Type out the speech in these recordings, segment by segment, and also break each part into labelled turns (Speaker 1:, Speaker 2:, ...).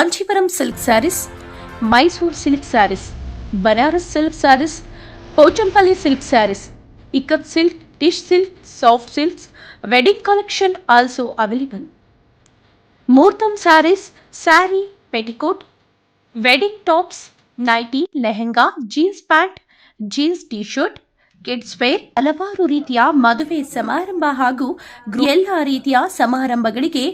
Speaker 1: Kanjeevaram silk saris, Mysore silk saris, Banaras silk saris, Pochampalli silk saris, ikat silk, టిష్ silk, soft silks, wedding collection also available. ముహూర్తం saris, sari, petticoat, wedding tops, nighty, lehenga, jeans pant, jeans T shirt, kids wear, ಹಲವಾರು ರೀತಿಯ ಮದುವೆ ಸಮಾರಂಭ ಹಾಗೂ ಎಲ್ಲ ರೀತಿಯ ಸಮಾರಂಭಗಳಿಗೆ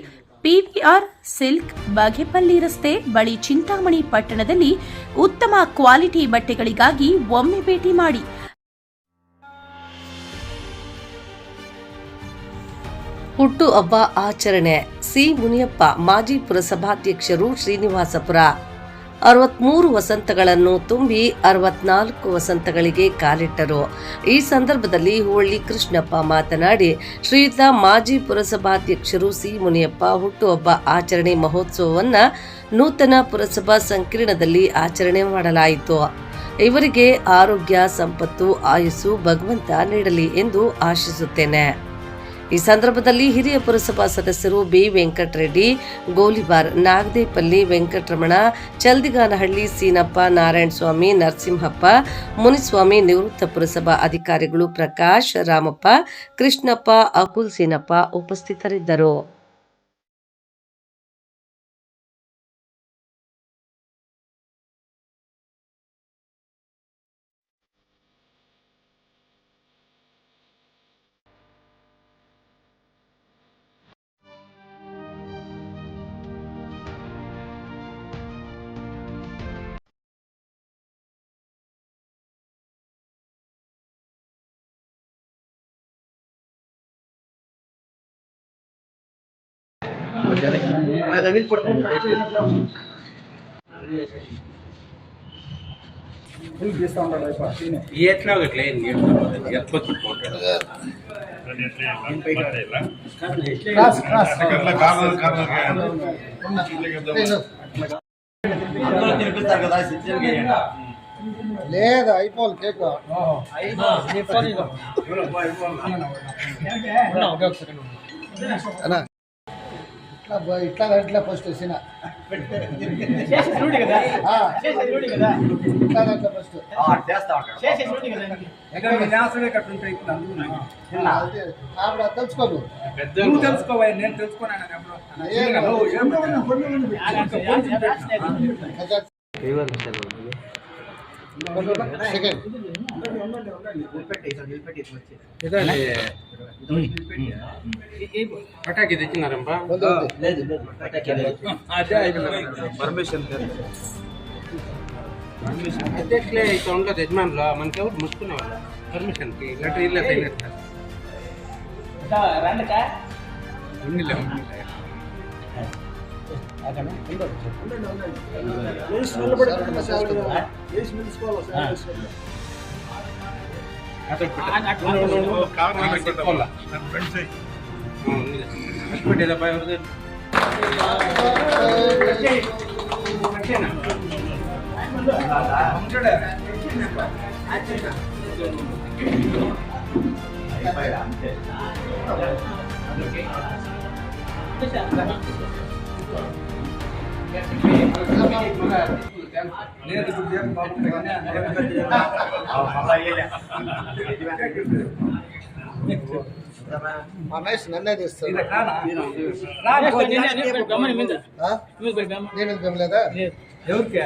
Speaker 1: ಪಿವಿಆರ್ ಸಿಲ್ಕ್, ಬಾಗೇಪಲ್ಲಿ ರಸ್ತೆ ಬಳಿ, ಚಿಂತಾಮಣಿ ಪಟ್ಟಣದಲ್ಲಿ ಉತ್ತಮ ಕ್ವಾಲಿಟಿ ಬಟ್ಟೆಗಳಿಗಾಗಿ ಒಮ್ಮೆ ಭೇಟಿ ಮಾಡಿ.
Speaker 2: ಹುಟ್ಟು ಹಬ್ಬ ಆಚರಣೆ. ಸಿ ಮುನಿಯಪ್ಪ, ಮಾಜಿ ಪುರಸಭಾಧ್ಯಕ್ಷರು, ಶ್ರೀನಿವಾಸಪುರ. 63 ವಸಂತಗಳನ್ನು ತುಂಬಿ 64 ವಸಂತಗಳಿಗೆ ಕಾಲಿಟ್ಟರು. ಈ ಸಂದರ್ಭದಲ್ಲಿ ಹೋಳ್ಳಿ ಕೃಷ್ಣಪ್ಪ ಮಾತನಾಡಿ, ಶ್ರೀಯುತ ಮಾಜಿ ಪುರಸಭಾಧ್ಯಕ್ಷರು ಸಿ ಮುನಿಯಪ್ಪ ಹುಟ್ಟುಹಬ್ಬ ಆಚರಣೆ ಮಹೋತ್ಸವವನ್ನು ನೂತನ ಪುರಸಭಾ ಸಂಕೀರ್ಣದಲ್ಲಿ ಆಚರಣೆ ಮಾಡಲಾಯಿತು. ಇವರಿಗೆ ಆರೋಗ್ಯ, ಸಂಪತ್ತು, ಆಯುಸ್ಸು ಭಗವಂತ ನೀಡಲಿ ಎಂದು ಆಶಿಸುತ್ತೇನೆ. ಈ ಸಂದರ್ಭದಲ್ಲಿ ಹಿರಿಯ ಪುರಸಭಾ ಸದಸ್ಯರು ಬಿ ವೆಂಕಟರೆಡ್ಡಿ, ಗೋಲಿಬಾರ್, ನಾಗದೇಪಲ್ಲಿ ವೆಂಕಟರಮಣ, ಚಲ್ದಿಗಾನಹಳ್ಳಿ ಸೀನಪ್ಪ, ನಾರಾಯಣಸ್ವಾಮಿ, ನರಸಿಂಹಪ್ಪ, ಮುನಿಸ್ವಾಮಿ, ನಿವೃತ್ತ ಪುರಸಭಾ ಅಧಿಕಾರಿಗಳು ಪ್ರಕಾಶ್, ರಾಮಪ್ಪ, ಕೃಷ್ಣಪ್ಪ, ಅಕುಲ್ ಸೀನಪ್ಪ ಉಪಸ್ಥಿತರಿದ್ದರು.
Speaker 3: ఎట్లా ఒకట్లే ఎట్లా చుట్టుకుంటాడు
Speaker 4: లేదు అయిపోవాలి కేక్ అన్నా ఇట్లా ఇట్లా ఫస్ట్ వచ్చిన ఇట్లా ఫస్ట్ తెలుసుకోదు
Speaker 3: తెలుసుకోవాలి నేను తెలుసుకున్నాను పటాకి తెచ్చినారంపా పర్మిషన్ అధ్యక్షులే ఇక్కడ ఉండదు యజమానులు మనకి ఎవరు ముసుకునేవాళ్ళు పర్మిషన్కి లెటర్ ఇల్లే సైలెంట్
Speaker 4: మహేష్ నన్నే తీస్తాను నేను గమలేదా
Speaker 3: ఎవరికి